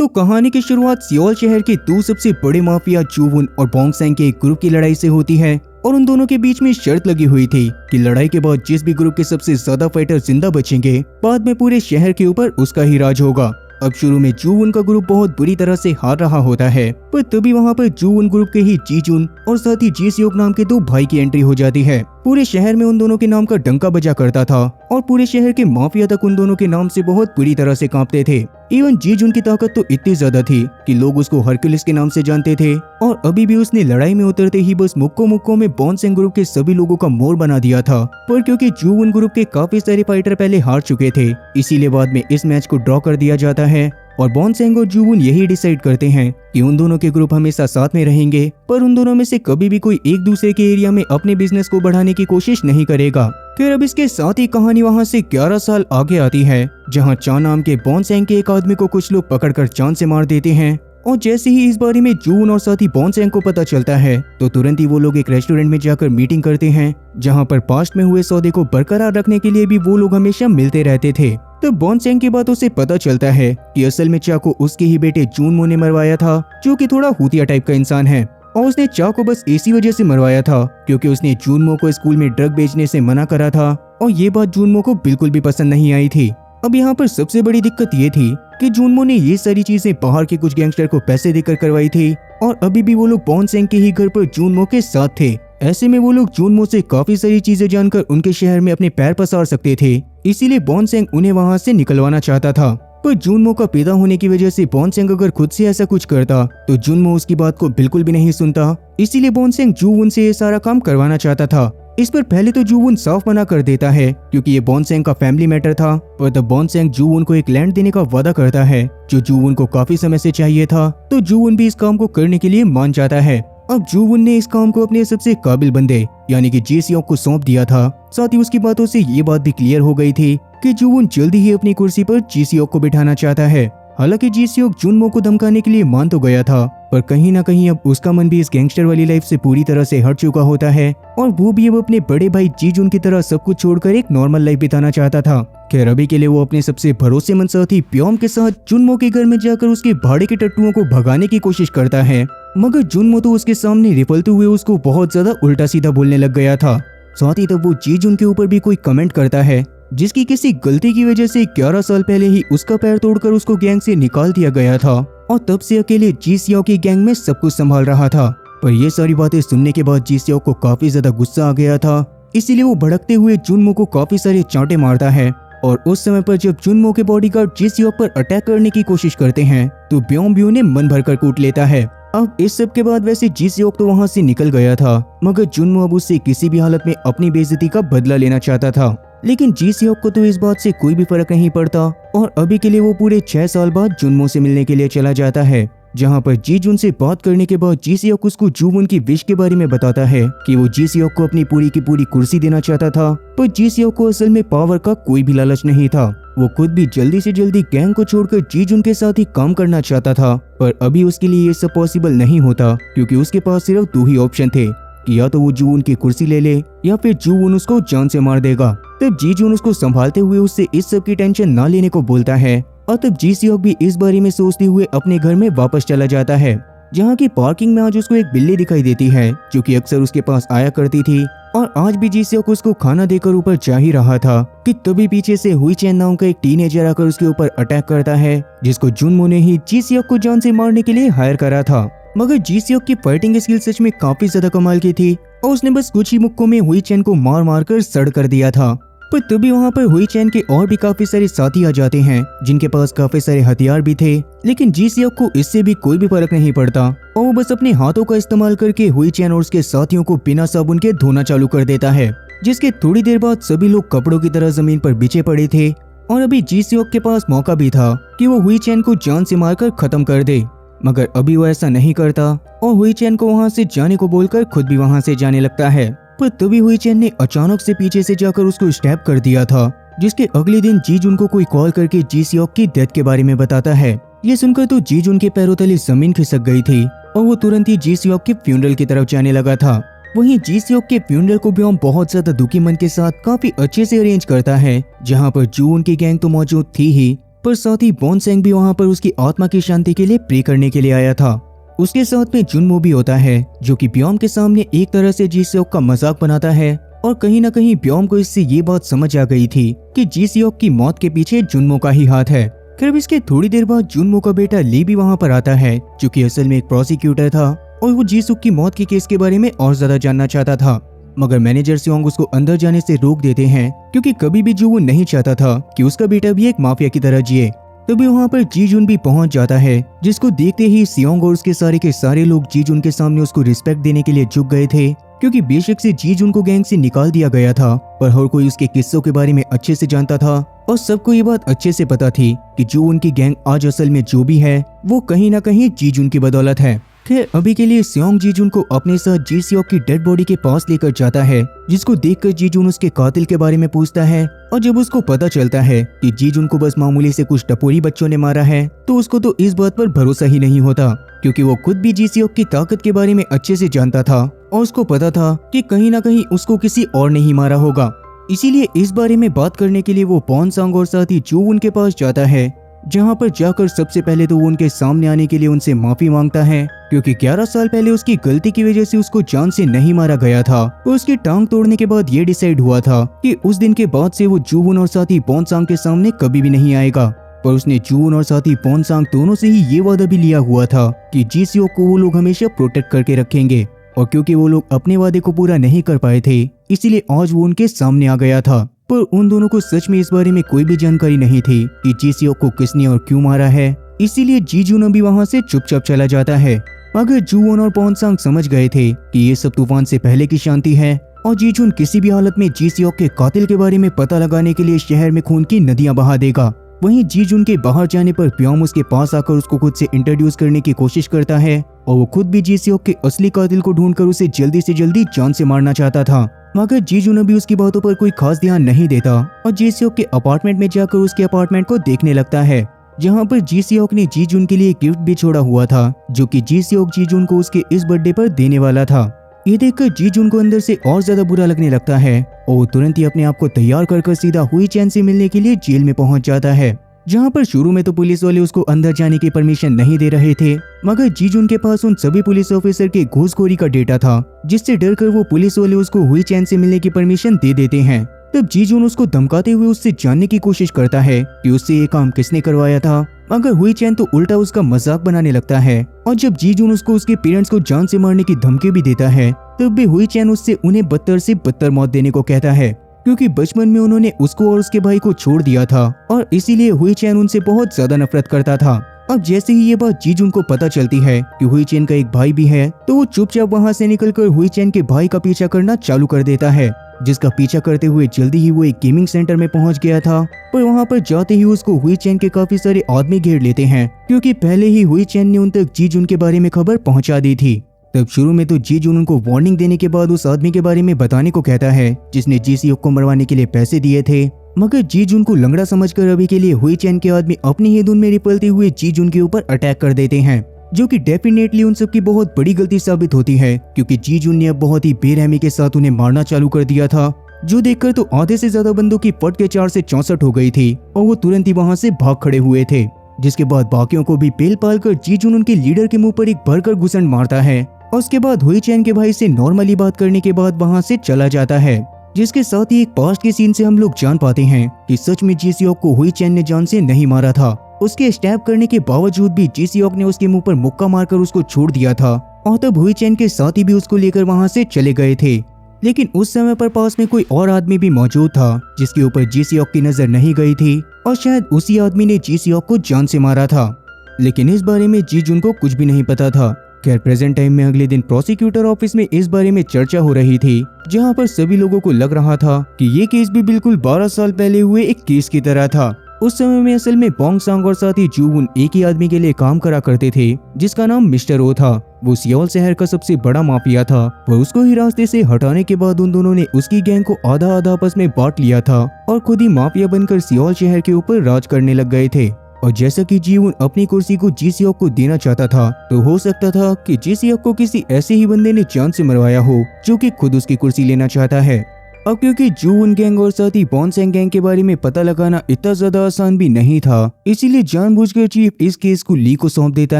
तो कहानी की शुरुआत सियोल शहर के दो सबसे बड़े माफिया जूवुन और बोंगसेंग के एक ग्रुप की लड़ाई से होती है और उन दोनों के बीच में शर्त लगी हुई थी कि लड़ाई के बाद जिस भी ग्रुप के सबसे ज्यादा फाइटर जिंदा बचेंगे बाद में पूरे शहर के ऊपर उसका ही राज होगा। अब शुरू में जूवुन का ग्रुप बहुत बुरी तरह से हार रहा होता है, पर तभी वहाँ पर जूवुन ग्रुप के ही जीजुन और साथ ही जीसियोक नाम के दो भाई की एंट्री हो जाती है। पूरे शहर में उन दोनों के नाम का डंका बजा करता था और पूरे शहर के माफिया तक उन दोनों के नाम से बहुत बुरी तरह से कांपते थे। इवन जीजुन की ताकत तो इतनी ज्यादा थी कि लोग उसको हरक्यूलिस के नाम से जानते थे और अभी भी उसने लड़ाई में उतरते ही बस मुक्को मुक्को में बोंगसेंग ग्रुप के सभी लोगों का मोर बना दिया था। पर क्योंकि जूवुन ग्रुप के काफी सारे फाइटर पहले हार चुके थे, इसीलिए बाद में इस मैच को ड्रॉ कर दिया जाता है और बोंगसेंग और जूवुन यही डिसाइड करते हैं कि उन दोनों के ग्रुप हमेशा साथ में रहेंगे, पर उन दोनों में से कभी भी कोई एक दूसरे के एरिया में अपने बिजनेस को बढ़ाने की कोशिश नहीं करेगा। फिर अब इसके साथ ही कहानी वहाँ से 11 साल आगे आती है, जहाँ चान नाम के बोंगसेंग के एक आदमी को कुछ लोग पकड़कर चांद से मार देते हैं और जैसे ही इस बारे में जूवुन और साथ ही बोंगसेंग को पता चलता है तो तुरंत ही वो लोग एक रेस्टोरेंट में जाकर मीटिंग करते हैं, जहाँ पर पास्ट में हुए सौदे को बरकरार रखने के लिए भी वो लोग हमेशा मिलते रहते थे। तो बोंगसेंग की बातों से पता चलता है कि असल में चा को उसके ही बेटे जूनमो ने मरवाया था, जो कि थोड़ा हुतिया टाइप का इंसान है और उसने चा को बस इसी वजह से मरवाया था क्योंकि उसने जूनमो को स्कूल में ड्रग बेचने से मना करा था और ये बात जूनमो को बिल्कुल भी पसंद नहीं आई थी। अब यहाँ पर सबसे बड़ी दिक्कत ये थी कि जूनमो ने ये सारी चीजें बाहर के कुछ गैंगस्टर को पैसे देकर करवाई थी और अभी भी वो लोग बोंगसेंग के ही घर पर जूनमो के साथ थे। ऐसे में वो लोग जूनमो से काफी सारी चीजें जानकर उनके शहर में अपने पैर पसार सकते थे, इसीलिए बोंगसेंग उन्हें वहाँ से निकलवाना चाहता था। पर जूनमो का पैदा होने की वजह से बोंगसेंग अगर खुद से ऐसा कुछ करता तो जूनमो उसकी बात को बिल्कुल भी नहीं सुनता, इसीलिए बोंगसेंग जूवुन से ये सारा काम करवाना चाहता था। इस पर पहले तो जूवुन साफ मना कर देता है क्योंकि ये बोंगसेंग का फैमिली मैटर था, पर तब बोंगसेंग जूवुन को एक लैंड देने का वादा करता है जो जूवुन को काफी समय से चाहिए था, तो जूवुन भी इस काम को करने के लिए मान जाता है। अब जूवुन ने इस काम को अपने सबसे काबिल बंदे यानी कि जीसियोक को सौंप दिया था। साथ ही उसकी बातों से ये बात भी क्लियर हो गई थी कि जूवुन जल्दी ही अपनी कुर्सी पर जीसियोक को बिठाना चाहता है। हालांकि जीसियोक जूनमो को धमकाने के लिए मान तो गया था, पर कहीं ना कहीं अब उसका मन भी इस गैंगस्टर वाली लाइफ से पूरी तरह से हट चुका होता है और वो भी अब अपने बड़े भाई जीजुन की तरह सब कुछ छोड़कर एक नॉर्मल लाइफ बिताना चाहता था। खैर अभी के लिए वो अपने सबसे भरोसेमंद साथी प्योम के साथ जूनमो के घर में जाकर उसके भाड़े के टट्टुओं को भगाने की कोशिश करता है, मगर जूनमो तो उसके सामने रिपलते हुए उसको बहुत ज्यादा उल्टा सीधा बोलने लग गया था। साथ ही तब वो जीजुन के ऊपर भी कोई कमेंट करता है जिसकी किसी गलती की वजह से 11 साल पहले ही उसका पैर तोड़कर उसको गैंग से निकाल दिया गया था और तब से अकेले जीसियोक की गैंग में सब कुछ संभाल रहा था। पर ये सारी बातें सुनने के बाद जीसियोक को काफी ज्यादा गुस्सा आ गया था, इसीलिए वो भड़कते हुए जूनमो को काफी सारे चांटे मारता है और उस समय पर जब जूनमो के बॉडीगार्ड जीसियोक पर अटैक करने की कोशिश करते हैं तो ब्योम ने मन भरकर कूट लेता है। अब इस सब के बाद वैसे जीसियोक तो वहाँ से निकल गया था, मगर जूनमो अब उससे किसी भी हालत में अपनी बेइज्जती का बदला लेना चाहता था। लेकिन जीसियोक को तो इस बात से कोई भी फर्क नहीं पड़ता और अभी के लिए वो पूरे 6 साल बाद जूनमो से मिलने के लिए चला जाता है, जहाँ पर जीजुन से बात करने के बाद जीसियोक उसको जूवुन की विश के बारे में बताता है कि वो जीसियोक को अपनी पूरी की पूरी कुर्सी देना चाहता था, पर जीसियोक को असल में पावर का कोई भी लालच नहीं था। वो खुद भी जल्दी से जल्दी गैंग को छोड़कर जीजुन के साथ ही काम करना चाहता था, पर अभी उसके लिए ये सब पॉसिबल नहीं होता क्योंकि उसके पास सिर्फ 2 ही ऑप्शन थे कि या तो वो जूवुन की कुर्सी ले ले या फिर जूवुन उसको जान से मार देगा। तब जीजुन उसको संभालते हुए उससे इस सब की टेंशन ना लेने को बोलता है और तब जीसियोक भी इस बारे में सोचते हुए अपने घर में वापस चला जाता है, जहाँ की पार्किंग में आज उसको एक बिल्ली दिखाई देती है जो कि अक्सर उसके पास आया करती थी और आज भी जीसियोक उसको खाना देकर ऊपर जा ही रहा था कि तभी पीछे से हुई चैन नाम का एक टीनेजर आकर उसके ऊपर अटैक करता है, जिसको जूनमो ने ही जीसियोक को जान से मारने के लिए हायर करा था। मगर जीसियोक की फाइटिंग स्किल सच में काफी ज्यादा कमाल की थी और उसने बस कुछ ही मुक्कों में हुई चैन को मार मार कर सड़ कर दिया था। पर तभी वहाँ पर हुई चैन के और भी काफी सारे साथी आ जाते हैं जिनके पास काफी सारे हथियार भी थे, लेकिन जीसियोक को इससे भी कोई भी फर्क नहीं पड़ता और वो बस अपने हाथों का इस्तेमाल करके हुई चैन और उसके साथियों को बिना साबुन के धोना चालू कर देता है, जिसके थोड़ी देर बाद सभी लोग कपड़ों की तरह जमीन पर बिछे पड़े थे और अभी जीसियोक के पास मौका भी था कि वो हुई चैन को जान से मारकर खत्म कर दे, मगर अभी वो ऐसा नहीं करता और हुई चैन को वहाँ से जाने को बोलकर खुद भी वहाँ से जाने लगता है। पर तभी हुई चैन ने अचानक से पीछे से जाकर उसको स्टैब कर दिया था, जिसके अगले दिन जीजुन को कोई कॉल करके जीसियोक की डेथ के बारे में बताता है। ये सुनकर तो जीजुन के पैरों तले जमीन खिसक गई थी और वो तुरंत ही जीसियोक के फ्यूनरल की तरफ जाने लगा था। वहीं जीसियोक के फ्यूनरल को ब्योम बहुत ज्यादा दुखी मन के साथ काफी अच्छे से अरेंज करता है, जहाँ पर जून की गैंग तो मौजूद थी ही, पर साथ ही बॉन्सेंग भी वहाँ पर उसकी आत्मा की शांति के लिए प्रे करने के लिए आया था। उसके साथ में जुनमो भी होता है जो कि ब्योम के सामने एक तरह से जी सियोक का मजाक बनाता है और कहीं ना कहीं ब्योम को इससे ये बात समझ आ गई थी कि जी सियोक की मौत के पीछे जुनमो का ही हाथ है। फिर अब इसके थोड़ी देर बाद जुनमो का बेटा ली भी वहाँ पर आता है जो कि असल में एक प्रोसिक्यूटर था और वो जीसुक की मौत के केस के बारे में और ज्यादा जानना चाहता था, मगर मैनेजर सियोंग उसको अंदर जाने से रोक देते हैं क्योंकि कभी भी जो वो नहीं चाहता था कि उसका बेटा भी एक माफिया की तरह जिए। तभी वहाँ पर जी जुन भी पहुंच जाता है जिसको देखते ही सियोंग और उसके सारे के सारे लोग जी जुन के सामने उसको रिस्पेक्ट देने के लिए झुक गए थे, क्योंकि बेशक से जी जुन को गैंग से निकाल दिया गया था पर हर कोई उसके किस्सों के बारे में अच्छे से जानता था और सबको ये बात अच्छे से पता थी कि जो उनकी गैंग आज असल में जो भी है वो कहीं ना कहीं जी जुन की बदौलत है। खैर अभी के लिए सियोंग जी जुन को अपने साथ जी सियोक की डेड बॉडी के पास लेकर जाता है, जिसको देखकर जी जुन उसके कातिल के बारे में पूछता है और जब उसको पता चलता है कि जी जुन को बस मामूली से कुछ टपोरी बच्चों ने मारा है तो उसको तो इस बात पर भरोसा ही नहीं होता, क्योंकि वो खुद भी जी सियोक की ताकत के बारे में अच्छे से जानता था और उसको पता था कि कहीं ना कहीं उसको किसी और ने ही मारा होगा। इसीलिए इस बारे में बात करने के लिए वो बॉन्सेंग और साथ ही जूवुन के पास जाता है, जहाँ पर जाकर सबसे पहले तो वो उनके सामने आने के लिए उनसे माफी मांगता है, क्योंकि 11 साल पहले उसकी गलती की वजह से उसको जान से नहीं मारा गया था। उसकी टांग तोड़ने के बाद ये डिसाइड हुआ था कि उस दिन के बाद से वो जूवुन और साथ ही बॉन्सेंग के सामने कभी भी नहीं आएगा, पर उसने जूवुन और साथ ही बॉन्सेंग दोनों से ही ये वादा भी लिया हुआ था कि जी सियोक को वो लोग हमेशा प्रोटेक्ट करके रखेंगे। और क्योंकि वो लोग अपने वादे को पूरा नहीं कर पाए थे इसीलिए आज वो उनके सामने आ गया था, पर उन दोनों को सच में इस बारे में कोई भी जानकारी नहीं थी कि जी सियोक को किसने और क्यों मारा है। इसीलिए जी जुन भी वहाँ से चुपचाप चला जाता है, मगर जूवुन और बॉन्सेंग समझ गए थे कि ये सब तूफान से पहले की शांति है और जी जुन किसी भी हालत में जी सियोक के कातिल के बारे में पता लगाने के लिए शहर में खून की नदियां बहा देगा। वहीं जी जुन के बाहर जाने पर ब्योम उसके पास आकर उसको खुद से इंट्रोड्यूस करने की कोशिश करता है और वो खुद भी जी सियोक के असली कातिल को ढूंढकर उसे जल्दी से जल्दी जान से मारना चाहता था, मगर जी जुन भी उसकी बातों पर कोई खास ध्यान नहीं देता और जी सियोक के अपार्टमेंट में जाकर उसके अपार्टमेंट को देखने लगता है, जहाँ पर जी सियोक ने जी जुन के लिए गिफ्ट भी छोड़ा हुआ था जो कि जी सियोक जी जुन को उसके इस बर्थडे पर देने वाला था। ये देखकर जी जुन को अंदर से और ज्यादा बुरा लगने लगता है और वो तुरंत ही अपने आप को तैयार कर सीधा हुई चैन से मिलने के लिए जेल में पहुंच जाता है, जहाँ पर शुरू में तो पुलिस वाले उसको अंदर जाने की परमिशन नहीं दे रहे थे, मगर जी जुन के पास उन सभी पुलिस ऑफिसर के घूसखोरी का डेटा था जिससे डरकर वो पुलिस वाले उसको हुई चैन से मिलने की परमिशन दे देते हैं। तब जी जुन उसको धमकाते हुए उससे जानने की कोशिश करता है कि उससे ये काम किसने करवाया था, मगर हुई चैन तो उल्टा उसका मजाक बनाने लगता है और जब जी जुन उसको उसके पेरेंट्स को जान से मारने की धमकी भी देता है तब भी हुई चैन उससे उन्हें बदतर से बदतर मौत देने को कहता है, क्योंकि बचपन में उन्होंने उसको और उसके भाई को छोड़ दिया था और इसीलिए हुई चैन उनसे बहुत ज्यादा नफरत करता था। अब जैसे ही ये बात जी जुन को पता चलती है कि हुई चैन का एक भाई भी है तो वो चुपचाप वहाँ से निकलकर हुई चैन के भाई का पीछा करना चालू कर देता है, जिसका पीछा करते हुए जल्दी ही वो एक गेमिंग सेंटर में पहुंच गया था। पर वहाँ पर जाते ही उसको हुई चैन के काफी सारे आदमी घेर लेते हैं, क्योंकि पहले ही हुई चैन ने उन तक जी जुन के बारे में खबर पहुँचा दी थी। तब शुरू में तो जी जुन उनको वार्निंग देने के बाद उस आदमी के बारे में बताने को कहता है जिसने जी सियोक को मरवाने के लिए पैसे दिए थे, मगर जी जुन को लंगड़ा समझकर अभी के लिए हुई चैन के आदमी अपनी ही धुन में रिपलते हुए जी जुन के ऊपर अटैक कर देते हैं, जो कि डेफिनेटली उन सब की बहुत बड़ी गलती साबित होती है, क्योंकि जी जुन ने अब बहुत ही बेरहमी के साथ उन्हें मारना चालू कर दिया था, जो देखकर तो आधे से ज्यादा बंदों की फट के 4 से 64 हो गई थी और वो तुरंत ही वहाँ से भाग खड़े हुए थे। जिसके बाद बाकियों को भी पेल पाल कर जी जुन उनके लीडर के मुंह पर एक भरकर घुसन मारता है और उसके बाद हुई चैन के भाई से नॉर्मली बात करने के बाद वहाँ से चला जाता है, जिसके साथ ही एक पास्ट के सीन से हम लोग जान पाते हैं कि सच में जी सियोक को हुई चैन ने जान से नहीं मारा था। उसके स्टैब करने के बावजूद भी जी सियोक ने उसके मुंह पर मुक्का मारकर उसको छोड़ दिया था और तब हुई चैन के साथी भी उसको लेकर वहाँ से चले गए थे। लेकिन उस समय पर पास में कोई और आदमी भी मौजूद था जिसके ऊपर जी सियोक की नजर नहीं गई थी और शायद उसी आदमी ने जी सियोक को जान से मारा था, लेकिन इस बारे में जी जुन को कुछ भी नहीं पता था। खैर प्रेजेंट टाइम में अगले दिन प्रोसिक्यूटर ऑफिस में इस बारे में चर्चा हो रही थी, जहां पर सभी लोगों को लग रहा था कि ये केस भी बिल्कुल 12 साल पहले हुए एक केस की तरह था। उस समय में असल में बॉन्सेंग और साथ ही जूवुन एक ही आदमी के लिए काम करा करते थे जिसका नाम मिस्टर ओ था। वो सियोल शहर का सबसे बड़ा माफिया था, पर उसको ही रास्ते से हटाने के बाद उन दोनों ने उसकी गैंग को आधा आधा आपस में बांट लिया था और खुद ही माफिया बनकर सियोल शहर के ऊपर राज करने लग गए थे। और जैसा कि जीवुन अपनी कुर्सी को जी सियोक को देना चाहता था, तो हो सकता था कि जी सियोक को किसी ऐसे ही बंदे ने जान से मरवाया हो जो कि खुद उसकी कुर्सी लेना चाहता है। अब क्योंकि जूवून गैंग और साथ ही बॉन्सेंग गैंग के बारे में पता लगाना इतना ज्यादा आसान भी नहीं था, इसीलिए जानबूझकर चीफ इस केस को ली को सौंप देता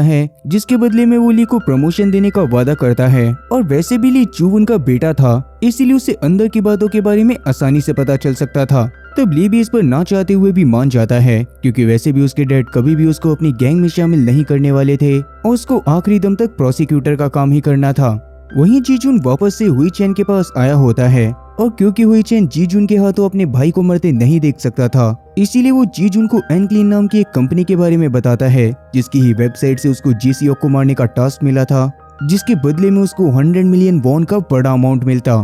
है, जिसके बदले में वो ली को प्रमोशन देने का वादा करता है। और वैसे भी ली जूवून का बेटा था, इसीलिए उसे अंदर की बातों के बारे में आसानी से पता चल सकता था। तब ली भी इस पर ना चाहते हुए भी मान जाता है, क्योंकि वैसे भी उसके डैड कभी भी उसको अपनी गैंग में शामिल नहीं करने वाले थे और उसको आखिरी दम तक प्रोसिक्यूटर का काम ही करना था। वहीं जीजून वापस से हुई चैन के पास आया होता है, और क्योंकि हुई चैन जीजून के हाथों अपने भाई को मरते नहीं देख सकता था, इसीलिए वो जीजून को एनक्लीन नाम की एक कंपनी के बारे में बताता है, जिसकी ही वेबसाइट से उसको जीसीओ को मारने का टास्क मिला था, जिसके बदले में उसको 100 मिलियन वॉन का बड़ा अमाउंट मिलता।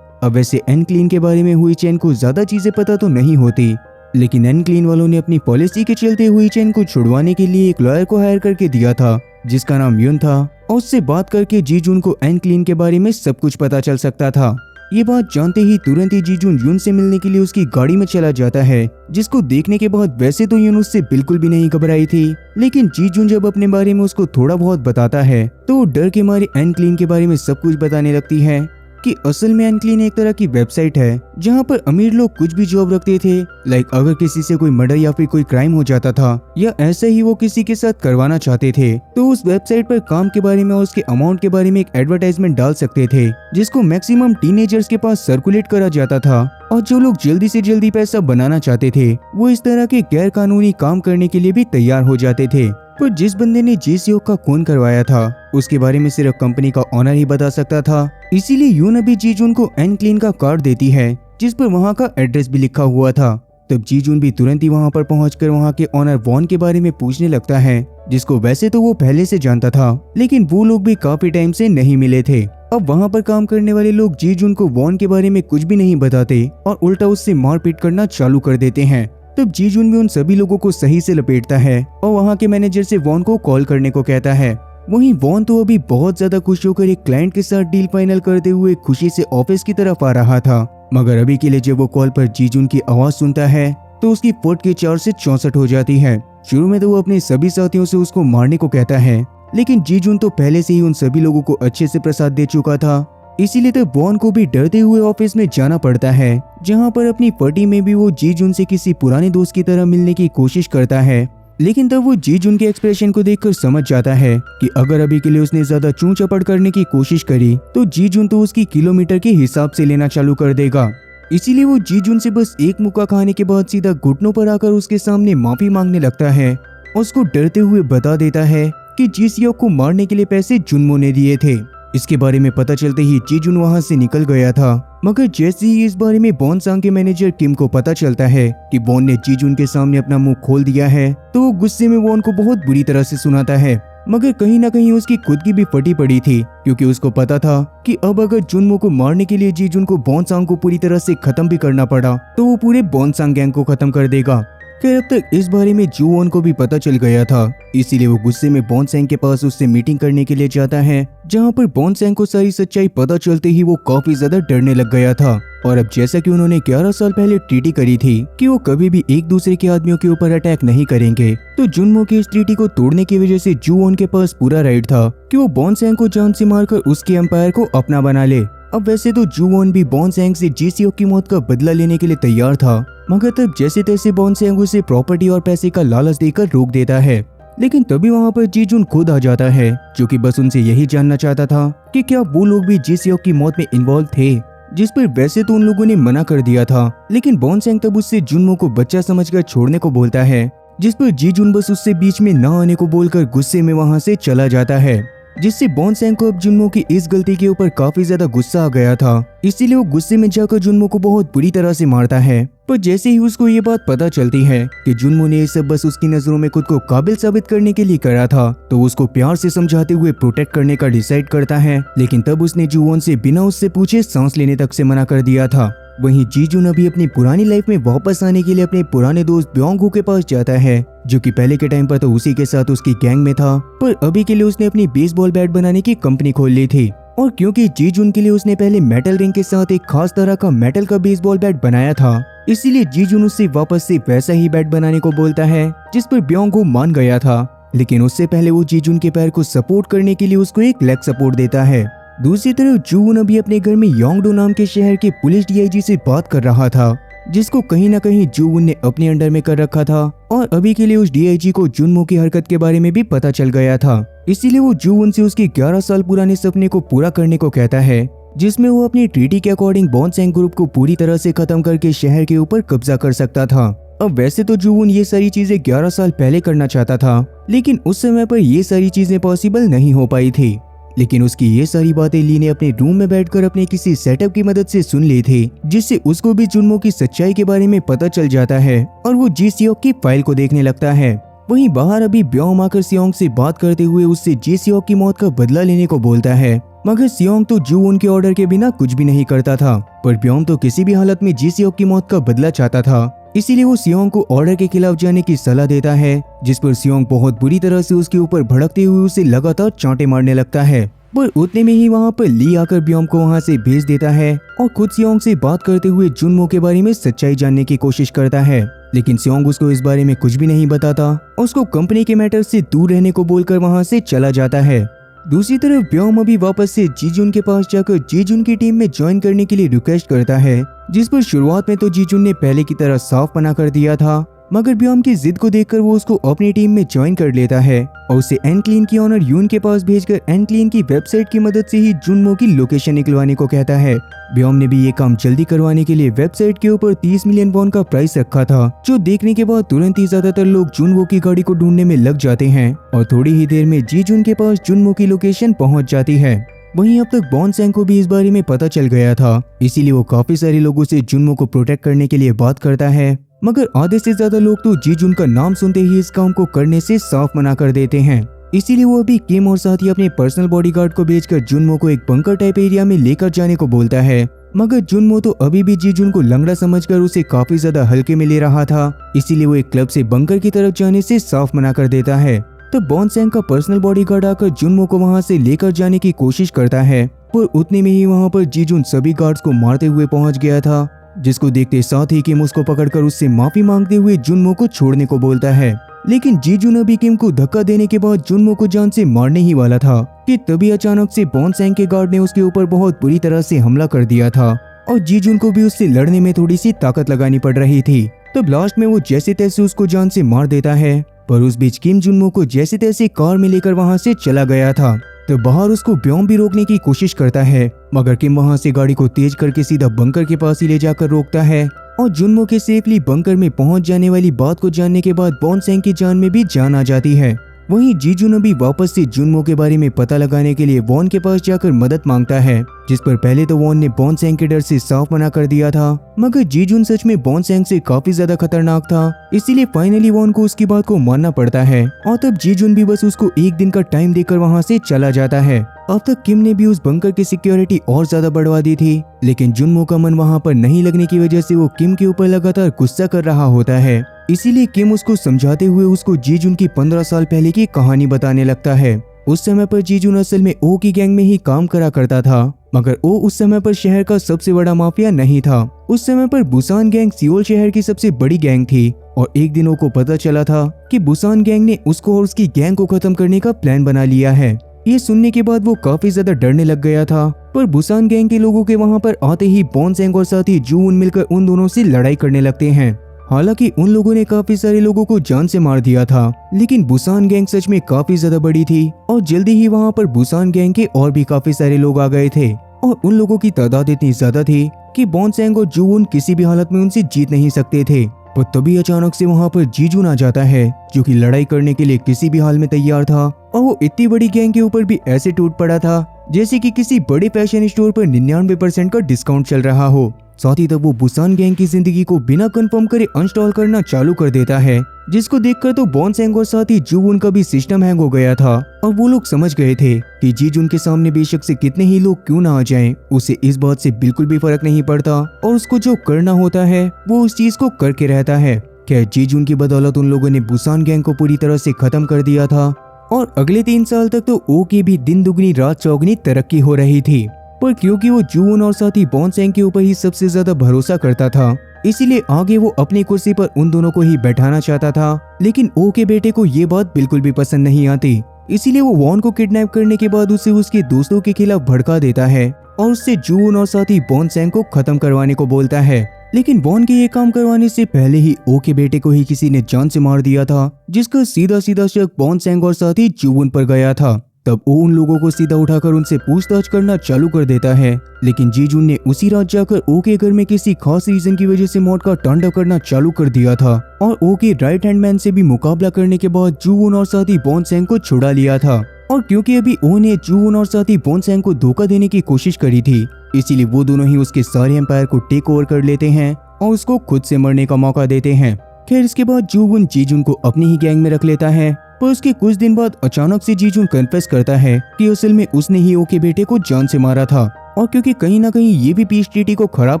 अब वैसे एनक्लीन के बारे में हुई चैन को ज्यादा चीजें पता तो नहीं होती, लेकिन एनक्लीन वालों ने अपनी पॉलिसी के चलते हुई चैन को छुड़वाने के लिए एक लॉयर को हायर करके दिया था, जिसका नाम यून था, और उससे बात करके जीजून को एनक्लीन के बारे में सब कुछ पता चल सकता था। ये बात जानते ही तुरंत ही जीजून यून से मिलने के लिए उसकी गाड़ी में चला जाता है, जिसको देखने के बाद वैसे तो यून उससे बिल्कुल भी नहीं घबराई थी, लेकिन जीजून जब अपने बारे में उसको थोड़ा बहुत बताता है तो वो डर के मारे एनक्लीन के बारे में सब कुछ बताने लगती है कि असल में एनक्लीन एक तरह की वेबसाइट है जहां पर अमीर लोग कुछ भी जॉब रखते थे। लाइक अगर किसी से कोई मर्डर या फिर कोई क्राइम हो जाता था या ऐसे ही वो किसी के साथ करवाना चाहते थे, तो उस वेबसाइट पर काम के बारे में और उसके अमाउंट के बारे में एक एडवर्टाइजमेंट डाल सकते थे, जिसको मैक्सिमम टीनेजर्स के पास सर्कुलेट करा जाता था। और जो लोग जल्दी से जल्दी पैसा बनाना चाहते थे वो इस तरह के गैर कानूनी काम करने के लिए भी तैयार हो जाते थे। पर जिस बंदे ने जीसीओ का खून करवाया था उसके बारे में सिर्फ कंपनी का ऑनर ही बता सकता था, इसीलिए यून अभी जीजून को एनक्लीन का कार्ड देती है जिस पर वहाँ का एड्रेस भी लिखा हुआ था। तब जीजून भी तुरंत ही वहाँ पर पहुंचकर वहाँ के ऑनर वॉन के बारे में पूछने लगता है, जिसको वैसे तो वो पहले से जानता था, लेकिन वो लोग भी काफी टाइम से नहीं मिले थे। अब वहाँ पर काम करने वाले लोग जीजून को वॉन के बारे में कुछ भी नहीं बताते और उल्टा उससे मारपीट करना चालू कर देते हैं। तब जीजून भी उन सभी लोगों को सही से लपेटता है और वहाँ के मैनेजर से वॉन को कॉल करने को कहता है। वहीं वॉन तो अभी बहुत ज्यादा खुश होकर एक क्लाइंट के साथ डील फाइनल करते हुए खुशी से ऑफिस की तरफ आ रहा था, मगर अभी के लिए जब वो कॉल पर जीजून की आवाज सुनता है तो उसकी फुट की 4 से 64 हो जाती है। शुरू में तो वो अपने सभी साथियों से उसको मारने को कहता है, लेकिन जीजून तो पहले से ही उन सभी लोगों को अच्छे से प्रसाद दे चुका था, इसीलिए तब वॉन को भी डरते हुए ऑफिस में जाना पड़ता है, जहां पर अपनी पार्टी में भी वो जीजून से किसी पुराने दोस्त की तरह मिलने की कोशिश करता है। लेकिन तब वो जीजून के एक्सप्रेशन को देखकर समझ जाता है कि अगर अभी के लिए उसने ज्यादा चूं चपड़ करने की कोशिश करी तो जीजून तो उसकी किलोमीटर के हिसाब से लेना चालू कर देगा। इसीलिए वो जीजून से बस एक मुक्का खाने के बाद सीधा घुटनों पर आकर उसके सामने माफी मांगने लगता है और उसको डरते हुए बता देता है कि जीसीओ को मारने के लिए पैसे जुन्मो ने दिए थे। इसके बारे में पता चलते ही जीजून वहां से निकल गया था, मगर जैसे ही इस बारे में बॉन्सांग के मैनेजर किम को पता चलता है कि वॉन ने जीजून के सामने अपना मुंह खोल दिया है, तो वो गुस्से में वॉन को बहुत बुरी तरह से सुनाता है। मगर कहीं ना कहीं उसकी खुद की भी फटी पड़ी थी, क्योंकि उसको पता था कि अब अगर जुन्मो को मारने के लिए जीजून को बॉन्सांग को पूरी तरह से खत्म भी करना पड़ा तो वो पूरे बॉन्सांग गैंग को खत्म कर देगा। खैर अब तक इस बारे में जुवोन को भी पता चल गया था, इसीलिए वो गुस्से में बॉन्सेंग के पास उससे मीटिंग करने के लिए जाता है, जहां पर बॉन्सेंग को सारी सच्चाई पता चलते ही वो काफी ज्यादा डरने लग गया था। और अब जैसा कि उन्होंने 11 साल पहले ट्रीटी करी थी कि वो कभी भी एक दूसरे के आदमियों के ऊपर अटैक नहीं करेंगे, तो जुन्मो की इस ट्रीटी को तोड़ने की वजह से जुवोन के पास पूरा राइट था कि वो बॉन्सेंग को जान से मारकर उसके एम्पायर को अपना बना ले। अब वैसे तो जुवोन भी बॉन्सेंग से जीसीओ की मौत का बदला लेने के लिए तैयार था, मगर तब जैसे तैसे बॉन्सेंग उसे प्रॉपर्टी और पैसे का लालच देकर रोक देता है। लेकिन तभी वहाँ पर जीजून खुद आ जाता है, जो कि बस उनसे यही जानना चाहता था कि क्या वो लोग भी जीसीओ की मौत में इन्वॉल्व थे, जिस पर वैसे तो उन लोगों ने मना कर दिया था। लेकिन बॉन्सेंग तब उससे जुन्मो को बच्चा समझकर छोड़ने को बोलता है, जिस पर जीजून बस उससे बीच में न आने को बोलकर गुस्से में वहाँ से चला जाता है, जिससे बॉन्सेंग को अब जुन्मो की इस गलती के ऊपर काफी ज्यादा गुस्सा आ गया था। इसीलिए वो गुस्से में जाकर जुन्मो को बहुत बुरी तरह से मारता है। पर जैसे ही उसको ये बात पता चलती है कि जुन्मो ने ये सब बस उसकी नजरों में खुद को काबिल साबित करने के लिए करा था, तो उसको प्यार से समझाते हुए प्रोटेक्ट करने का डिसाइड करता है। लेकिन तब उसने जुवोन से बिना उससे पूछे सांस लेने तक से मना कर दिया था। वहीं जीजून अभी अपनी पुरानी लाइफ में वापस आने के लिए अपने पुराने दोस्त ब्योंगहू के पास जाता है, जो कि पहले के टाइम पर तो उसी के साथ उसकी गैंग में था, पर अभी के लिए उसने अपनी बेसबॉल बैट बनाने की कंपनी खोल ली थी। और क्योंकि जीजून के लिए उसने पहले मेटल रिंग के साथ एक खास तरह का मेटल का बेसबॉल बैट बनाया था, इसीलिए जीजून उससे वापस से वैसा ही बैट बनाने को बोलता है, जिस पर ब्योंगहू मान गया था। लेकिन उससे पहले वो जीजून के पैर को सपोर्ट करने के लिए उसको एक लेग सपोर्ट देता है। दूसरी तरफ जून अभी अपने घर में योंगडो नाम के शहर के पुलिस डीआईजी से बात कर रहा था, जिसको कहीं ना कहीं जून ने अपने अंडर में कर रखा था और अभी के लिए उस डीआईजी को जुनमो की हरकत के बारे में भी पता चल गया था। इसीलिए वो जून से उसके 11 साल पुराने सपने को पूरा करने को कहता है, जिसमें वो अपनी ट्रीटी के अकॉर्डिंग बॉन्सेंग ग्रुप को पूरी तरह से खत्म करके शहर के ऊपर कब्जा कर सकता था। अब वैसे तो जून ये सारी चीजें 11 साल पहले करना चाहता था, लेकिन उस समय पर ये सारी चीजें पॉसिबल नहीं हो पाई थी। लेकिन उसकी ये सारी बातें ली ने अपने रूम में बैठकर अपने किसी सेटअप की मदद से सुन ली थी, जिससे उसको भी जुनमो की सच्चाई के बारे में पता चल जाता है और वो जी सियोंग की फाइल को देखने लगता है। वहीं बाहर अभी ब्योम आकर सियोंग से बात करते हुए उससे जी सियोंग की मौत का बदला लेने को बोलता है, मगर सियोंग तो जून के ऑर्डर के बिना कुछ भी नहीं करता था, पर ब्योम तो किसी भी हालत में जी सियोंग की मौत का बदला चाहता था। इसीलिए वो सियोंग को ऑर्डर के खिलाफ जाने की सलाह देता है, जिस पर सियोंग बहुत बुरी तरह से उसके ऊपर भड़कते हुए उसे लगातार चांटे मारने लगता है। पर उतने में ही वहाँ पर ली आकर ब्योम को वहाँ से भेज देता है और खुद सियोंग से बात करते हुए जुनमो के बारे में सच्चाई जानने की कोशिश करता है, लेकिन सियोंग उसको इस बारे में कुछ भी नहीं बताता और उसको कंपनी के मैटर से दूर रहने को बोलकर वहाँ से चला जाता है। दूसरी तरफ ब्योम अभी वापस से जीजुन के पास जाकर जीजुन की टीम में ज्वाइन करने के लिए रिक्वेस्ट करता है, जिस पर शुरुआत में तो जीजुन ने पहले की तरह साफ मना कर दिया था, मगर ब्योम की जिद को देखकर वो उसको अपनी टीम में ज्वाइन कर लेता है और उसे एनक्लीन की ऑनर यून के पास भेजकर एनक्लीन की वेबसाइट की मदद से ही जुनमो की लोकेशन निकलवाने को कहता है। ब्योम ने भी ये काम जल्दी करवाने के लिए वेबसाइट के ऊपर 30 मिलियन वॉन का प्राइस रखा था, जो देखने के बाद तुरंत ही ज्यादातर लोग जुनमो की गाड़ी को ढूंढने में लग जाते हैं और थोड़ी ही देर में जीजुन के पास जुनमो की लोकेशन पहुंच जाती है। वहीं अब तक बॉन्सेंग को भी इस बारे में पता चल गया था, इसीलिए वो काफी सारे लोगों से जुनमो को प्रोटेक्ट करने के लिए बात करता है, मगर आधे से ज्यादा लोग तो जीजुन का नाम सुनते ही इस काम को करने से साफ मना कर देते हैं। इसीलिए वो अभी किम और साथ ही अपने पर्सनल बॉडीगार्ड को भेजकर जुनमो को एक बंकर टाइप एरिया में लेकर जाने को बोलता है, मगर जुनमो तो अभी भी जीजुन को लंगड़ा समझकर उसे काफी ज्यादा हल्के में ले रहा था, इसीलिए वो एक क्लब से बंकर की तरफ जाने से साफ मना कर देता है। तो बॉन्सेंग का पर्सनल बॉडीगार्ड आकर जुनमो को वहां से लेकर जाने की कोशिश करता है, पर उतने में ही वहां पर जीजुन सभी गार्ड्स को मारते हुए पहुंच गया था, जिसको देखते साथ ही किम उसको पकड़कर उससे माफी मांगते हुए जुनमो को छोड़ने को बोलता है। लेकिन जीजुन अभी किम को धक्का देने के बाद जुनमो को जान से मारने ही वाला था कि तभी अचानक से बॉन्सेंग के गार्ड ने उसके ऊपर बहुत बुरी तरह से हमला कर दिया था और जीजुन को भी उससे लड़ने में थोड़ी सी ताकत लगानी पड़ रही थी। तब लास्ट में वो जैसे तैसे उसको जान से मार देता है, पर उस बीच किम जुनमो को जैसे तैसे कार में लेकर वहां से चला गया था। तो बाहर उसको ब्योम भी रोकने की कोशिश करता है, मगर किम वहां से गाड़ी को तेज करके सीधा बंकर के पास ही ले जाकर रोकता है और जुनमो के सेफली बंकर में पहुंच जाने वाली बात को जानने के बाद बॉन्सेंग की जान में भी जान आ जाती है। वहीं जीजुन अभी वापस से जुनमो के बारे में पता लगाने के लिए वॉन के पास जाकर मदद मांगता है, जिस पर पहले तो वॉन ने बॉन्सेंग के डर से साफ मना कर दिया था, मगर जीजुन सच में बॉन्सेंग से काफी ज्यादा खतरनाक था, इसीलिए फाइनली वॉन को उसकी बात को मानना पड़ता है और तब जीजुन भी बस उसको एक दिन का टाइम देकर वहाँ से चला जाता है। अब तक किम ने भी उस बंकर की सिक्योरिटी और ज्यादा बढ़वा दी थी, लेकिन जुनमो का मन वहाँ पर नहीं लगने की वजह से वो किम के ऊपर लगातार गुस्सा कर रहा होता है। इसीलिए किम उसको समझाते हुए उसको जीजुन की 15 साल पहले की कहानी बताने लगता है। उस समय पर जीजुन असल में ओ की गैंग में ही काम करा करता था, मगर ओ उस समय पर शहर का सबसे बड़ा माफिया नहीं था। उस समय पर बुसान गैंग सियोल शहर की सबसे बड़ी गैंग थी और एक दिन ओ को पता चला था कि बुसान गैंग ने उसको और उसकी गैंग को खत्म करने का प्लान बना लिया है। ये सुनने के बाद वो काफी ज्यादा डरने लग गया था, पर बुसान गैंग के लोगों के वहाँ पर आते ही बॉन्सेंग और साथ ही जून मिलकर उन दोनों से लड़ाई करने लगते हैं। हालांकि उन लोगों ने काफी सारे लोगों को जान से मार दिया था, लेकिन बुसान गैंग सच में काफी ज्यादा बड़ी थी और जल्दी ही वहाँ पर बुसान गैंग के और भी काफी सारे लोग आ गए थे और उन लोगों की तादाद इतनी ज्यादा थी कि बॉन्सेंग और जून किसी भी हालत में उनसे जीत नहीं सकते थे। पर तभी अचानक से वहाँ पर जीजुन आ जाता है, जो कि लड़ाई करने के लिए किसी भी हाल में तैयार था और वो इतनी बड़ी गैंग के ऊपर भी ऐसे टूट पड़ा था जैसे कि किसी बड़े फैशन स्टोर पर 99% का डिस्काउंट चल रहा हो। साथ ही तब वो बुसान गैंग की जिंदगी को बिना कंफर्म करे अनस्टॉल करना चालू कर देता है, जिसको देखकर तो बॉन्सेंग और साथ ही जून का भी सिस्टम हैंग हो गया था और वो लोग समझ गए थे कि जीजुन के सामने बेशक से कितने ही लोग क्यों ना आ जाएं, उसे इस बात से बिल्कुल भी फर्क नहीं पड़ता और उसको जो करना होता है वो उस चीज को करके रहता है। क्या जीजुन की बदौलत उन लोगों ने बुसान गैंग को पूरी तरह से खत्म कर दिया था और अगले 3 साल तक तो ओ की भी दिन दुगनी रात चौगनी तरक्की हो रही थी। पर क्योंकि वो जून और साथ ही बॉन्सेंग के ऊपर ही सबसे ज्यादा भरोसा करता था, इसीलिए आगे वो अपनी कुर्सी पर उन दोनों को ही बैठाना चाहता था, लेकिन ओ के बेटे को ये बात बिल्कुल भी पसंद नहीं आती। इसीलिए वो वॉन को किडनैप करने के बाद उसे उसके दोस्तों के खिलाफ भड़का देता है और उससे जून और साथ ही बॉन्सैंग को खत्म करवाने को बोलता है। लेकिन वॉन के ये काम करवाने से पहले ही ओ के बेटे को ही किसी ने जान से मार दिया था, जिसका सीधा सीधा शक बॉन्सैंग और साथ ही जून पर गया था। तब वो उन लोगों को सीधा उठाकर उनसे पूछताछ करना चालू कर देता है, लेकिन जीजून ने उसी रात जाकर ओ के घर में किसी खास रीजन की वजह से मौत का तांडव करना चालू कर दिया था और ओ के राइट हैंड मैन से भी मुकाबला करने के बाद जून और साथ ही बॉन्सैंग को छुड़ा लिया था। और क्योंकि अभी ओ ने जून और साथ ही बॉन्सैंग को धोखा देने की कोशिश करी थी, इसीलिए वो दोनों ही उसके सारे एम्पायर को टेक ओवर कर लेते हैं और उसको खुद से मरने का मौका देते हैं। खैर इसके बाद जून जीजून को अपनी ही गैंग में रख लेता है, पर उसके कुछ दिन बाद अचानक से जीजून कन्फेस करता है कि असल में उसने ही ओ के बेटे को जान से मारा था। और क्योंकि कहीं ना कहीं ये भी पीस ट्रीटी को खराब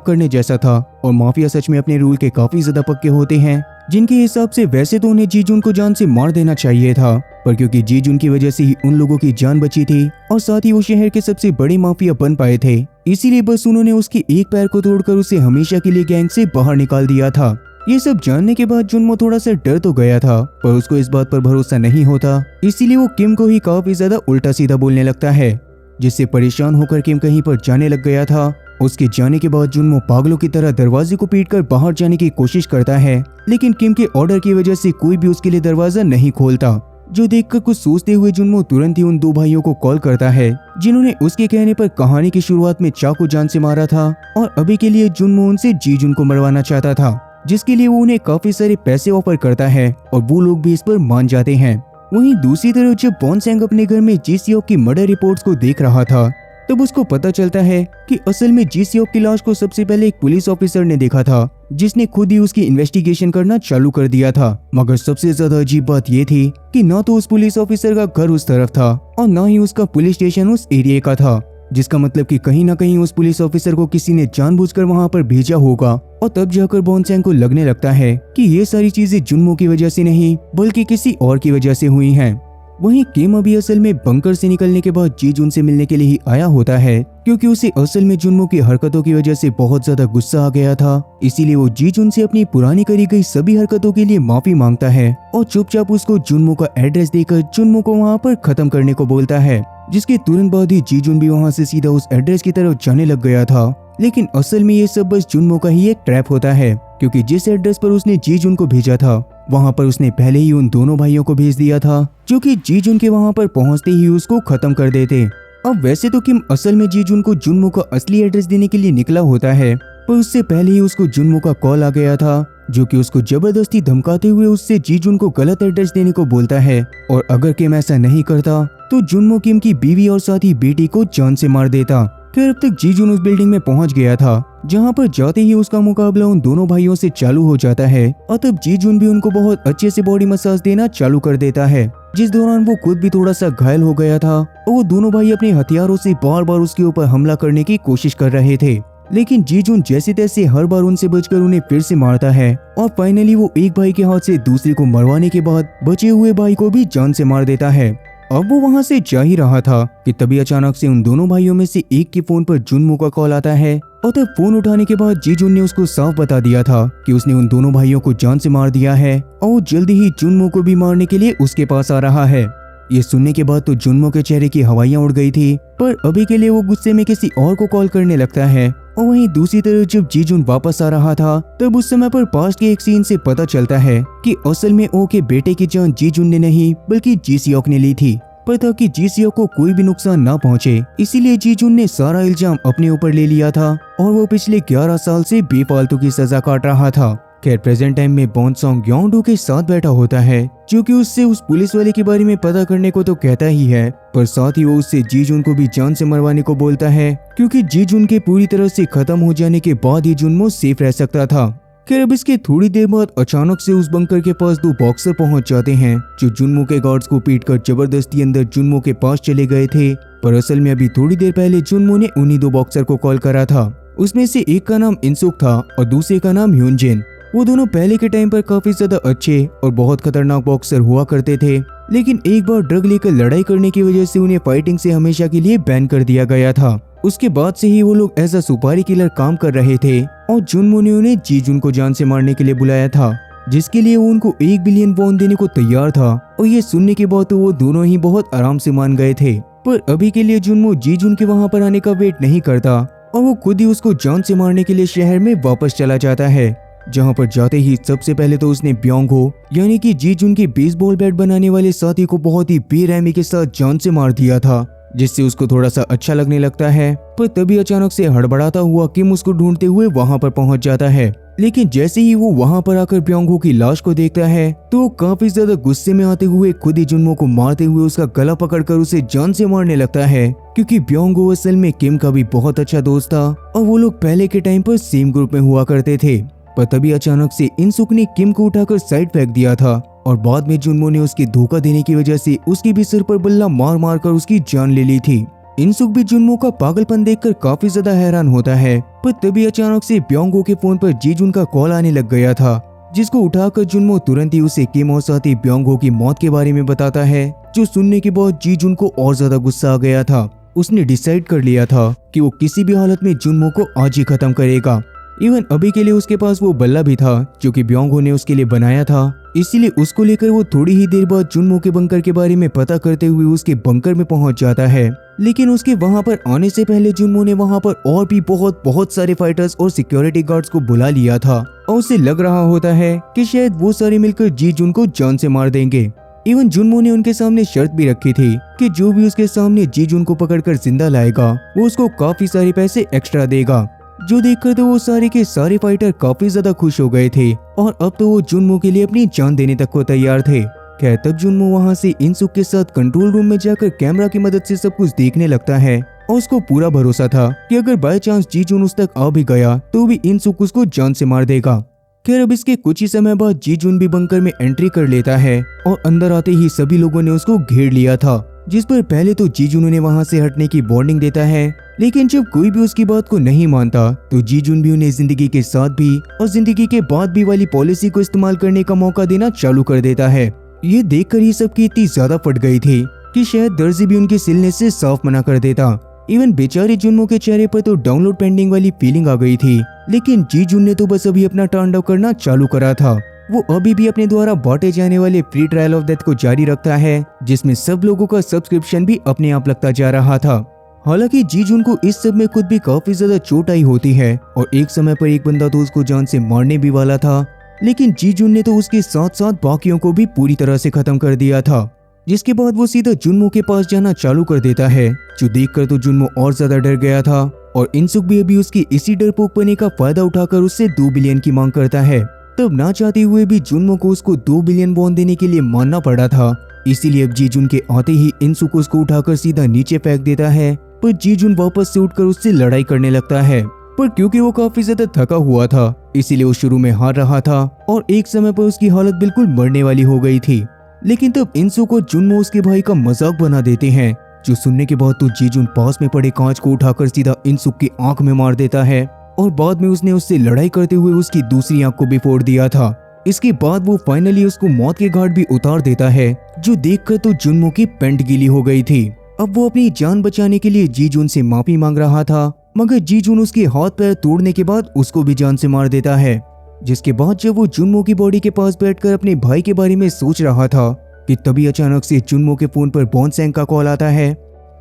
करने जैसा था और माफिया सच में अपने रूल के काफी ज्यादा पक्के होते हैं, जिनके हिसाब से वैसे तो उन्हें जीजून को जान से मार देना चाहिए था, पर क्योंकि जीजून की वजह से ही उन लोगों की जान बची थी और साथ ही वो शहर के सबसे बड़े माफिया बन पाए थे, इसीलिए बस उन्होंने उसके एक पैर को तोड़कर उसे हमेशा के लिए गैंग से बाहर निकाल दिया था। ये सब जानने के बाद जुनमो थोड़ा सा डर तो गया था, पर उसको इस बात पर भरोसा नहीं होता, इसीलिए वो किम को ही काफी ज्यादा उल्टा सीधा बोलने लगता है, जिससे परेशान होकर किम कहीं पर जाने लग गया था। उसके जाने के बाद जुनमो पागलों की तरह दरवाजे को पीटकर बाहर जाने की कोशिश करता है, लेकिन किम के ऑर्डर की वजह से कोई भी उसके लिए दरवाजा नहीं खोलता। जो देखकर कुछ सोचते हुए जुनमो तुरंत ही उन दो भाइयों को कॉल करता है, जिन्होंने उसके कहने पर कहानी की शुरुआत में चाकू जान से मारा था और अभी के लिए जुनमो उनसे जीजून को मरवाना चाहता था, जिसके लिए वो उन्हें काफी सारे पैसे ऑफर करता है और वो लोग भी इस पर मान जाते हैं। वहीं दूसरी तरफ जब बॉन्सैंग अपने घर में जीसीओक की मर्डर रिपोर्ट्स को देख रहा था, तब उसको पता चलता है कि असल में जीसीओक की लाश को सबसे पहले एक पुलिस ऑफिसर ने देखा था, जिसने खुद ही उसकी इन्वेस्टिगेशन करना चालू कर दिया था। मगर सबसे ज्यादा अजीब बात ये थी कि न तो उस पुलिस ऑफिसर का घर उस तरफ था और न ही उसका पुलिस स्टेशन उस एरिया का था, जिसका मतलब कि कहीं ना कहीं उस पुलिस ऑफिसर को किसी ने जानबूझकर वहां पर भेजा होगा। और तब जाकर बॉन्सैंग को लगने लगता है कि ये सारी चीजें जुनमो की वजह से नहीं बल्कि किसी और की वजह से हुई हैं। वहीं किम अभी असल में बंकर से निकलने के बाद जीजून से मिलने के लिए ही आया होता है, क्योंकि उसे असल में जुनमो की हरकतों की वजह से बहुत ज्यादा गुस्सा आ गया था। इसीलिए वो जीजून से अपनी पुरानी करी गई सभी हरकतों के लिए माफी मांगता है और चुपचाप उसको जुनमो का एड्रेस देकर जुनमो को वहाँ पर खत्म करने को बोलता है, जिसके तुरंत बाद ही जीजून भी वहाँ से सीधा उस एड्रेस की तरफ जाने लग गया था। लेकिन असल में ये सब बस जुनमो का ही एक ट्रैप होता है, क्योंकि जिस एड्रेस पर उसने जीजून को भेजा था वहाँ पर उसने पहले ही उन दोनों भाइयों को भेज दिया था, जो कि जीजून के वहाँ पर पहुँचते ही उसको खत्म कर देते। अब वैसे तो किम असल में जीजून को जुनमो का असली एड्रेस देने के लिए निकला होता है, पर उससे पहले ही उसको जुनमो का कॉल आ गया था, जो कि उसको जबरदस्ती धमकाते हुए उससे जीजून को गलत एड्रेस देने को बोलता है, और अगर किम ऐसा नहीं करता तो जुनमो किम की बीवी और साथ ही बेटी को जान से मार देता। फिर अब तक जीजून उस बिल्डिंग में पहुंच गया था, जहां पर जाते ही उसका मुकाबला उन दोनों भाइयों से चालू हो जाता है और तब जीजून भी उनको बहुत अच्छे से बॉडी मसाज देना चालू कर देता है, जिस दौरान वो खुद भी थोड़ा सा घायल हो गया था और वो दोनों भाई अपने हथियारों से बार बार उसके ऊपर हमला करने की कोशिश कर रहे थे। लेकिन जीजून जैसे तैसे हर बार उनसे बचकर उन्हें फिर से मारता है और फाइनली वो एक भाई के हाथ से दूसरे को मरवाने के बाद बचे हुए भाई को भी जान से मार देता है। अब वो वहां से जा ही रहा था कि तभी अचानक से उन दोनों भाइयों में से एक के फोन पर जुनमो का कॉल आता है और तब फोन उठाने के बाद जीजून ने उसको साफ बता दिया था कि उसने उन दोनों भाइयों को जान से मार दिया है और वो जल्दी ही जुनमो को भी मारने के लिए उसके पास आ रहा है। ये सुनने के बाद तो जुनमो के चेहरे की हवाइयां उड़ गई थी, पर अभी के लिए वो गुस्से में किसी और को कॉल करने लगता है। और वहीं दूसरी तरफ जब जीजून वापस आ रहा था तब उस समय पर पास्ट के एक सीन से पता चलता है कि असल में ओ के बेटे की जान जीजून ने नहीं बल्कि जीसीओक ने ली थी, पर ताकि जीसीओक को कोई भी नुकसान ना पहुंचे, इसीलिए जीजून ने सारा इल्जाम अपने ऊपर ले लिया था और वो पिछले 11 साल से बेफालतू की सजा काट रहा था। खैर प्रेजेंट टाइम में बॉन्सॉन्ग योंगडो के साथ बैठा होता है, जो कि उससे उस पुलिस वाले के बारे में पता करने को तो कहता ही है, पर साथ ही वो उससे जीजून को भी जान से मरवाने को बोलता है, क्योंकि जीजून के पूरी तरह से खत्म हो जाने के बाद ही जुनमो सेफ रह सकता था। खैर अब इसके थोड़ी देर बाद अचानक से उस बंकर के पास दो बॉक्सर पहुंच जाते हैं, जो जुनमो के गार्ड्स को पीटकर जबरदस्ती अंदर जुनमो के पास चले गए थे, पर असल में अभी थोड़ी देर पहले जुनमो ने उन्हीं दो बॉक्सर को कॉल करा था। उसमें से एक का नाम इंसुक था और दूसरे का नाम ह्यूनजिन। वो दोनों पहले के टाइम पर काफी ज्यादा अच्छे और बहुत खतरनाक बॉक्सर हुआ करते थे, लेकिन एक बार ड्रग लेकर लड़ाई करने की वजह से उन्हें फाइटिंग से हमेशा के लिए बैन कर दिया गया था। उसके बाद से ही वो लोग एज अ सुपारी किलर काम कर रहे थे और जुनमो ने उन्हें जीजुन को जान से मारने के लिए बुलाया था, जिसके लिए वो उनको 1 बिलियन वॉन देने को तैयार था। और ये सुनने के बाद तो वो दोनों ही बहुत आराम से मान गए थे। पर अभी के लिए जुनमो जीजुन के वहाँ पर आने का वेट नहीं करता और वो खुद ही उसको जान से मारने के लिए शहर में वापस चला जाता है, जहाँ पर जाते ही सबसे पहले तो उसने ब्योंगहो यानी कि जीजुन के बेसबॉल बैट बनाने वाले साथी को बहुत ही बेरहमी के साथ जान से मार दिया था, जिससे उसको थोड़ा सा अच्छा लगने लगता है। पर तभी अचानक से हड़बड़ाता हुआ किम उसको ढूंढते हुए वहां पर पहुंच जाता है। लेकिन जैसे ही वो वहां पर आकर ब्योंगहो की लाश को देखता है तो वो काफी ज्यादा गुस्से में आते हुए खुद ही जुनमो को मारते हुए उसका गला पकड़कर उसे जान से मारने लगता है, क्योंकि ब्योंगहो असल में किम का भी बहुत अच्छा दोस्त था और वो लोग पहले के टाइम पर सेम ग्रुप में हुआ करते थे। पर तभी अचानक से इनसुक ने किम को उठाकर साइड फेंक दिया था और बाद में जुनमो ने उसके धोखा देने की वजह से उसके भी सिर पर बल्ला मार मार कर उसकी जान ले ली थी। इनसुक भी जुनमो का पागलपन देखकर काफी ज्यादा हैरान होता है। पर तभी अचानक से ब्योंगहो के फोन पर जीजुन का कॉल आने लग गया था, जिसको उठाकर जुनमो तुरंत ही उसे किम और साथी ब्योंगहो की मौत के बारे में बताता है, जो सुनने के बाद जीजुन को और ज्यादा गुस्सा आ गया था। उसने डिसाइड कर लिया था कि वो किसी भी हालत में जुनमो को आज ही खत्म करेगा। इवन अभी के लिए उसके पास वो बल्ला भी था जो कि ब्योंगहो ने उसके लिए बनाया था, इसीलिए उसको लेकर वो थोड़ी ही देर बाद जुनमो के बंकर के बारे में पता करते हुए उसके बंकर में पहुंच जाता है। लेकिन उसके वहां पर आने से पहले जुनमो ने वहां पर और भी बहुत सारे फाइटर्स और सिक्योरिटी गार्ड्स को बुला लिया था और उसे लग रहा होता है कि शायद वो सारे मिलकर जीजुन को जान से मार देंगे। इवन जुनमो ने उनके सामने शर्त भी रखी थी कि जो भी उसके सामने जीजुन को पकड़कर जिंदा लाएगा वो उसको काफी सारे पैसे एक्स्ट्रा देगा, जो देखकर तो वो सारे के सारे फाइटर काफी ज्यादा खुश हो गए थे और अब तो वो जुनमो के लिए अपनी जान देने तक को तैयार थे। खैर तब जुनमो वहां से इनसुक के साथ कंट्रोल रूम में जाकर कैमरा की मदद से सब कुछ देखने लगता है और उसको पूरा भरोसा था कि अगर बाय चांस जीजुन उस तक आ भी गया तो भी इनसुक उसको जान से मार देगा। खैर अब इसके कुछ ही समय बाद जीजुन भी बंकर में एंट्री कर लेता है और अंदर आते ही सभी लोगों ने उसको घेर लिया था, जिस पर पहले तो जीजुन उन्हें वहां से हटने की वार्निंग देता है। लेकिन जब कोई भी उसकी बात को नहीं मानता तो जीजुन भी उन्हें जिंदगी के साथ भी और जिंदगी के बाद भी वाली पॉलिसी को इस्तेमाल करने का मौका देना चालू कर देता है। ये देखकर ही सबकी इतनी ज्यादा फट गई थी कि शायद दर्जी भी उनके सिलने से साफ मना कर देता। इवन बेचारे जुनमो के चेहरे पर तो डाउनलोड पेंडिंग वाली फीलिंग आ गई थी, लेकिन जीजुन ने तो बस अभी अपना तांडव करना चालू करा था। वो अभी भी अपने द्वारा बांटे जाने वाले फ्री ट्रायल ऑफ डेथ को जारी रखता है, जिसमें सब लोगों का सब्सक्रिप्शन भी अपने आप लगता जा रहा था। हालांकि जीजुन को इस सब में खुद भी काफी ज्यादा चोट आई होती है और एक समय पर एक बंदा तो उसको जान से मारने भी वाला था, लेकिन जीजुन ने तो उसके साथ साथ बाकियों को भी पूरी तरह से खत्म कर दिया था। जिसके बाद वो सीधा जुनमो के पास जाना चालू कर देता है, जो देखकर तो जुनमो और ज्यादा डर गया था और इनसुक भी अभी उसकी इसी डरपोकपने का फायदा उठाकर उससे 2 बिलियन की मांग करता है। तब ना चाहते हुए भी जुनमो को उसको 2 बिलियन वॉन देने के लिए मानना पड़ा था, इसीलिए अब जीजुन के आते ही इनसुक उसको उठाकर सीधा नीचे फेंक देता है। पर जीजुन वापस से उठकर उससे लड़ाई करने लगता है, पर क्योंकि वो काफी ज्यादा थका हुआ था इसीलिए वो शुरू में हार रहा था और एक समय पर उसकी हालत बिल्कुल मरने वाली हो गई थी। लेकिन तब इनसुक और जुनमो उसके भाई का मजाक बना देते हैं, जो सुनने के बाद तो जीजुन पास में पड़े कांच को उठाकर सीधा इनसुक की आंख में मार देता है और बाद में उसने उससे लड़ाई करते हुए उसकी दूसरी आंख को भी फोड़ दिया था। इसके बाद वो फाइनली उसको मौत के घाट भी उतार देता है, जो देखकर तो जुनमो की पैंट गीली हो गई थी। अब वो अपनी जान बचाने के लिए जीजुन से माफी मांग रहा था, मगर जीजुन उसके हाथ पैर तोड़ने के बाद उसको भी जान से मार देता है। जिसके बाद जब वो जुनमो की बॉडी के पास बैठकर अपने भाई के बारे में सोच रहा था कि तभी अचानक से जुनमो के फोन पर बॉन्सेंग का कॉल आता है,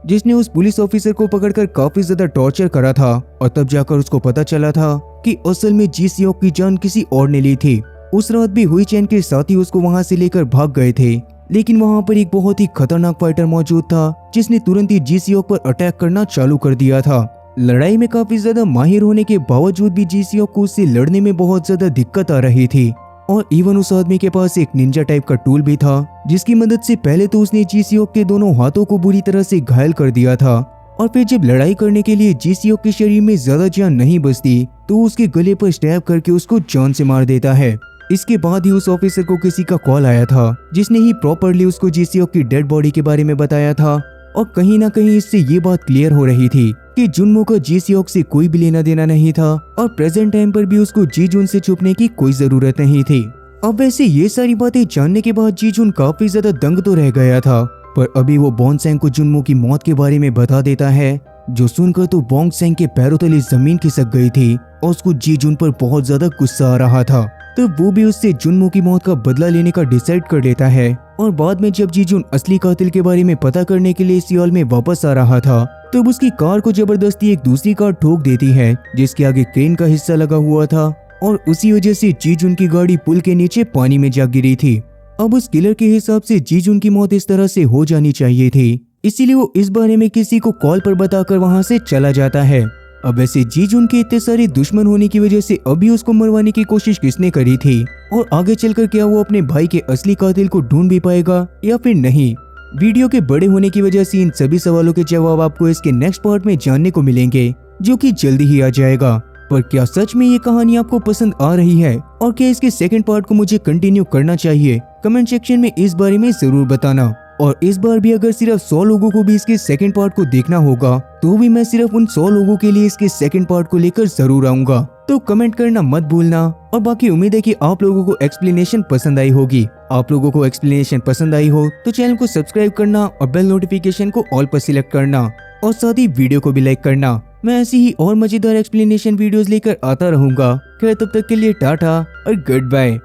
जिसने उस पुलिस ऑफिसर को पकड़कर काफी ज्यादा टॉर्चर करा था और तब जाकर उसको पता चला था कि असल में जी सियोक की जान किसी और ने ली थी। उस रात भी हुई चैन के साथी उसको वहां से लेकर भाग गए थे, लेकिन वहां पर एक बहुत ही खतरनाक फाइटर मौजूद था जिसने तुरंत ही जी सियोक पर अटैक करना चालू कर दिया था। लड़ाई में काफी ज्यादा माहिर होने के बावजूद भी जी सियोक को उससे लड़ने में बहुत ज्यादा दिक्कत आ रही थी और इवन उस आदमी के पास एक निंजा टाइप का टूल भी था, जिसकी मदद से पहले तो उसने जी सियोक के दोनों हाथों को बुरी तरह से घायल कर दिया था और फिर जब लड़ाई करने के लिए जी सियोक के शरीर में ज्यादा जान नहीं बचती तो उसके गले पर स्टैब करके उसको जान से मार देता है। इसके बाद ही उस ऑफिसर को किसी का कॉल आया था, जिसने ही प्रॉपरली उसको जी सियोक की डेड बॉडी के बारे में बताया था और कहीं ना कहीं इससे ये बात क्लियर हो रही थी कि जुनमो का जी सियोक से कोई भी लेना देना नहीं था और प्रेजेंट टाइम पर भी उसको जीजुन से छुपने की कोई जरूरत नहीं थी। अब वैसे ये सारी बातें जानने के बाद जीजुन काफी ज्यादा दंग तो रह गया था, पर अभी वो बॉन्सेंग को जुनमो की मौत के बारे में बता देता है जो सुनकर तो बोंग सेंग के पैरों तले जमीन खिसक गई थी और उसको जी जुन पर बहुत ज्यादा गुस्सा आ रहा था। तब वो भी उससे जुनमो की मौत का बदला लेने का डिसाइड कर लेता है और बाद में जब जी जुन असली कातिल के बारे में पता करने के लिए सियोल में वापस आ रहा था तब उसकी कार को जबरदस्ती एक दूसरी कार ठोक देती है जिसके आगे क्रेन का हिस्सा लगा हुआ था और उसी वजह से जी जुन की गाड़ी पुल के नीचे पानी में जा गिरी थी। अब उस किलर के हिसाब से जी जुन की मौत इस तरह से हो जानी चाहिए थी, इसीलिए वो इस बारे में किसी को कॉल पर बताकर वहां से चला जाता है। अब वैसे जी जुन के इतने सारे दुश्मन होने की वजह से अभी उसको मरवाने की कोशिश किसने करी थी और आगे चलकर क्या वो अपने भाई के असली कातिल को ढूंढ भी पाएगा या फिर नहीं। वीडियो के बड़े होने की वजह से इन सभी सवालों के जवाब आपको इसके नेक्स्ट पार्ट में जानने को मिलेंगे जो कि जल्दी ही आ जाएगा। पर क्या सच में ये कहानी आपको पसंद आ रही है और क्या इसके सेकंड पार्ट को मुझे कंटिन्यू करना चाहिए? कमेंट सेक्शन में इस बारे में जरूर बताना। और इस बार भी अगर सिर्फ 100 लोगों को भी इसके सेकंड पार्ट को देखना होगा तो भी मैं सिर्फ उन 100 लोगों के लिए इसके सेकंड पार्ट को लेकर जरूर आऊंगा। तो कमेंट करना मत भूलना। और बाकी उम्मीद है कि आप लोगों को एक्सप्लेनेशन पसंद आई होगी। आप लोगों को एक्सप्लेनेशन पसंद आई हो तो चैनल को सब्सक्राइब करना और बेल नोटिफिकेशन को ऑल पर सिलेक्ट करना और साथ ही वीडियो को भी लाइक करना। मैं ऐसी ही और मजेदार एक्सप्लेनेशन वीडियोस लेकर आता रहूंगा। खैर तब तक के लिए टाटा और गुड बाय।